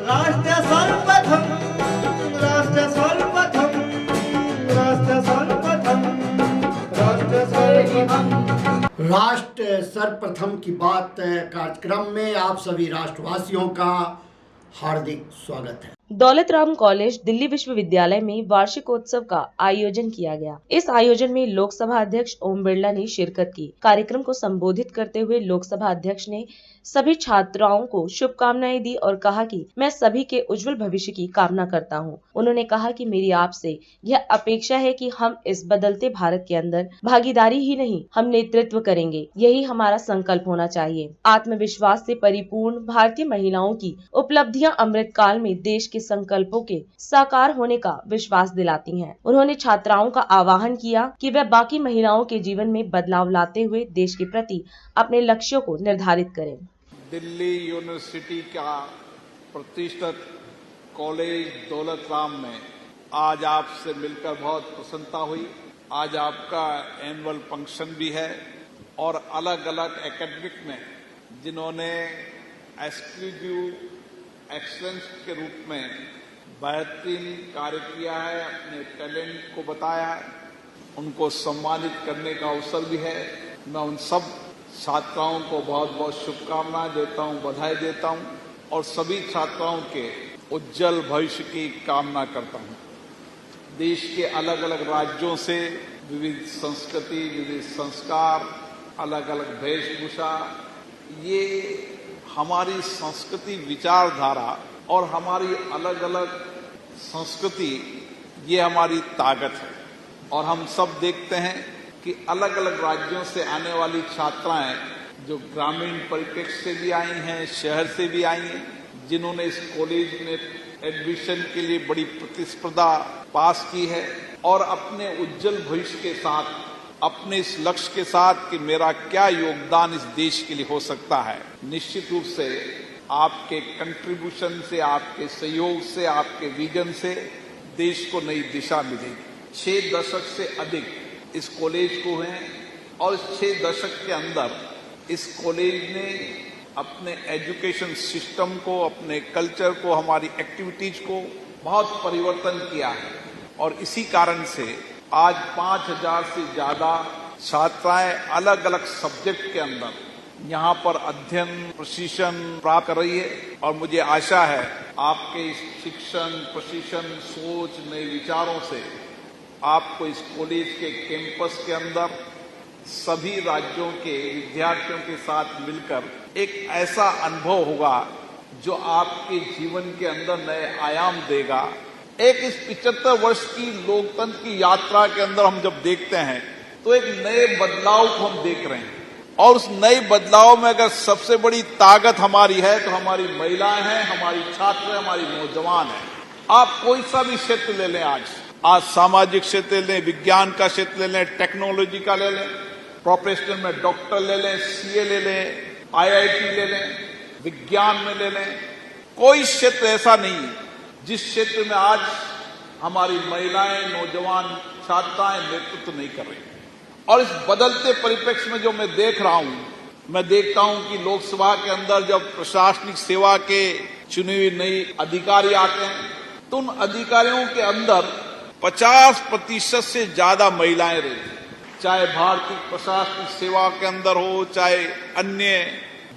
राष्ट्र सर्वप्रथम, राष्ट्र सर्वप्रथम, राष्ट्र सर्वप्रथम, राष्ट्र सर्वप्रथम। राष्ट्र सर्वप्रथम की बात कार्यक्रम में आप सभी राष्ट्रवासियों का हार्दिक स्वागत है। दौलत राम कॉलेज दिल्ली विश्वविद्यालय में वार्षिकोत्सव का आयोजन किया गया। इस आयोजन में लोकसभा अध्यक्ष ओम बिरला ने शिरकत की। कार्यक्रम को संबोधित करते हुए लोकसभा अध्यक्ष ने सभी छात्राओं को शुभकामनाएं दी और कहा कि मैं सभी के उज्जवल भविष्य की कामना करता हूं। उन्होंने कहा कि मेरी आपसे यह अपेक्षा है कि हम इस बदलते भारत के अंदर भागीदारी ही नहीं, हम नेतृत्व करेंगे। यही हमारा संकल्प होना चाहिए। आत्मविश्वास से परिपूर्ण भारतीय महिलाओं की उपलब्धियां अमृत काल में देश के संकल्पों के साकार होने का विश्वास दिलाती हैं। उन्होंने छात्राओं का आह्वान किया कि वे बाकी महिलाओं के जीवन में बदलाव लाते हुए देश के प्रति अपने लक्ष्यों को निर्धारित करें। दिल्ली यूनिवर्सिटी का प्रतिष्ठित कॉलेज दौलत राम में आज आपसे मिलकर बहुत प्रसन्नता हुई। आज आपका एनुअल फंक्शन भी है और अलग अलग एकेडमिक में जिन्होंने एक्सक्लूसिव एक्सीलेंस के रूप में बेहतरीन कार्य किया है, अपने टैलेंट को बताया है, उनको सम्मानित करने का अवसर भी है। मैं उन सब छात्राओं को बहुत बहुत शुभकामनाएं देता हूं, बधाई देता हूं और सभी छात्राओं के उज्जवल भविष्य की कामना करता हूं। देश के अलग अलग राज्यों से विविध संस्कृति, विविध संस्कार, अलग अलग वेशभूषा, ये हमारी संस्कृति विचारधारा और हमारी अलग अलग संस्कृति ये हमारी ताकत है। और हम सब देखते हैं कि अलग अलग राज्यों से आने वाली छात्राएं जो ग्रामीण परिप्रेक्ष्य से भी आई हैं, शहर से भी आई हैं, जिन्होंने इस कॉलेज में एडमिशन के लिए बड़ी प्रतिस्पर्धा पास की है और अपने उज्जवल भविष्य के साथ, अपने इस लक्ष्य के साथ कि मेरा क्या योगदान इस देश के लिए हो सकता है, निश्चित रूप से आपके कंट्रीब्यूशन से, आपके सहयोग से, आपके विजन से देश को नई दिशा मिलेगी। 6 दशक से अधिक इस कॉलेज को हैं और इस 6 दशक के अंदर इस कॉलेज ने अपने एजुकेशन सिस्टम को, अपने कल्चर को, हमारी एक्टिविटीज को बहुत परिवर्तन किया है और इसी कारण से आज 5000 से ज्यादा छात्राएं अलग अलग सब्जेक्ट के अंदर यहाँ पर अध्ययन प्रशिक्षण प्राप्त कर रही है और मुझे आशा है आपके इस शिक्षण, प्रशिक्षण, सोच, नए विचारों से आपको इस कॉलेज के कैंपस के अंदर सभी राज्यों के विद्यार्थियों के साथ मिलकर एक ऐसा अनुभव होगा जो आपके जीवन के अंदर नए आयाम देगा। एक इस 75 वर्ष की लोकतंत्र की यात्रा के अंदर हम जब देखते हैं तो एक नए बदलाव को हम देख रहे हैं और उस नए बदलाव में अगर सबसे बड़ी ताकत हमारी है तो हमारी महिलाएं हैं, हमारी छात्र हैं, हमारी नौजवान हैं। आप कोई सा भी क्षेत्र ले लें, आज सामाजिक क्षेत्र ले लें, विज्ञान का क्षेत्र ले लें, टेक्नोलॉजी का ले लें, प्रोफेशनल में डॉक्टर ले लें, सीए ले लें, आईआईटी ले लें, विज्ञान में ले लें, कोई क्षेत्र ऐसा नहीं जिस क्षेत्र में आज हमारी महिलाएं, नौजवान छात्राएं नेतृत्व नहीं कर रही। और इस बदलते परिप्रेक्ष्य में जो मैं देख रहा हूं, मैं देखता हूं कि लोकसभा के अंदर जब प्रशासनिक सेवा के चुने हुए नए अधिकारी आते हैं तो उन अधिकारियों के अंदर 50% से ज्यादा महिलाएं रहती, चाहे भारतीय प्रशासनिक सेवा के अंदर हो, चाहे अन्य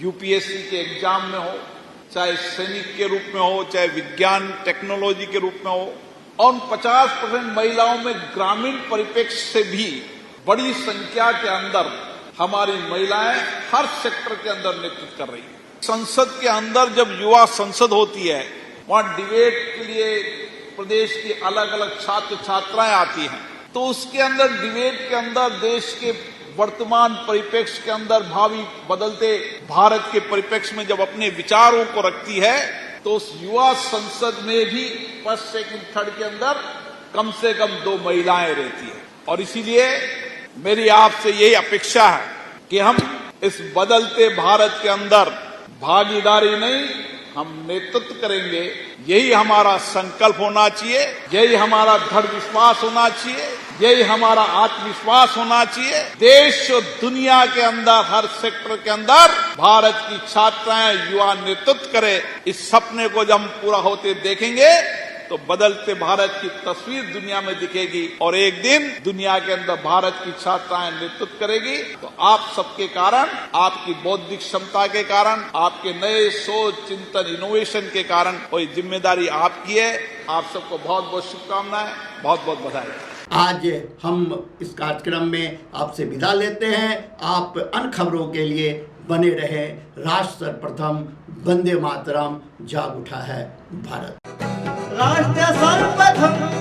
यूपीएससी के एग्जाम में हो, चाहे सैनिक के रूप में हो, चाहे विज्ञान टेक्नोलॉजी के रूप में हो। और उन 50% महिलाओं में ग्रामीण परिप्रेक्ष्य से भी बड़ी संख्या के अंदर हमारी महिलाएं हर सेक्टर के अंदर नेतृत्व कर रही है। संसद के अंदर जब युवा संसद होती है, वहां डिबेट के लिए प्रदेश की अलग अलग छात्र छात्राएं आती हैं, तो उसके अंदर डिबेट के अंदर देश के वर्तमान परिप्रेक्ष्य के अंदर भावी बदलते भारत के परिप्रेक्ष्य में जब अपने विचारों को रखती है तो उस युवा संसद में भी फर्स्ट, सेकंड, थर्ड के अंदर कम से कम 2 महिलाएं रहती है। और इसीलिए मेरी आपसे यही अपेक्षा है कि हम इस बदलते भारत के अंदर भागीदारी नहीं, हम नेतृत्व करेंगे। यही हमारा संकल्प होना चाहिए, यही हमारा दृढ़ विश्वास होना चाहिए, यही हमारा आत्मविश्वास होना चाहिए। देश और दुनिया के अंदर हर सेक्टर के अंदर भारत की छात्राएं युवा नेतृत्व करे, इस सपने को जब हम पूरा होते देखेंगे तो बदलते भारत की तस्वीर दुनिया में दिखेगी और एक दिन दुनिया के अंदर भारत की छात्राएं नेतृत्व करेगी। तो आप सबके कारण, आपकी बौद्धिक क्षमता के कारण, आपके नए सोच, चिंतन, इनोवेशन के कारण कोई जिम्मेदारी आपकी है। आप सबको बहुत बहुत शुभकामनाएं, बहुत बहुत बधाई। आज हम इस कार्यक्रम में आपसे विदा लेते हैं। आप अन्य खबरों के लिए बने रहे। राष्ट्र सर्वप्रथम, वंदे मातरम, जाग उठा है भारत। राष्ट्र सर्वप्रथम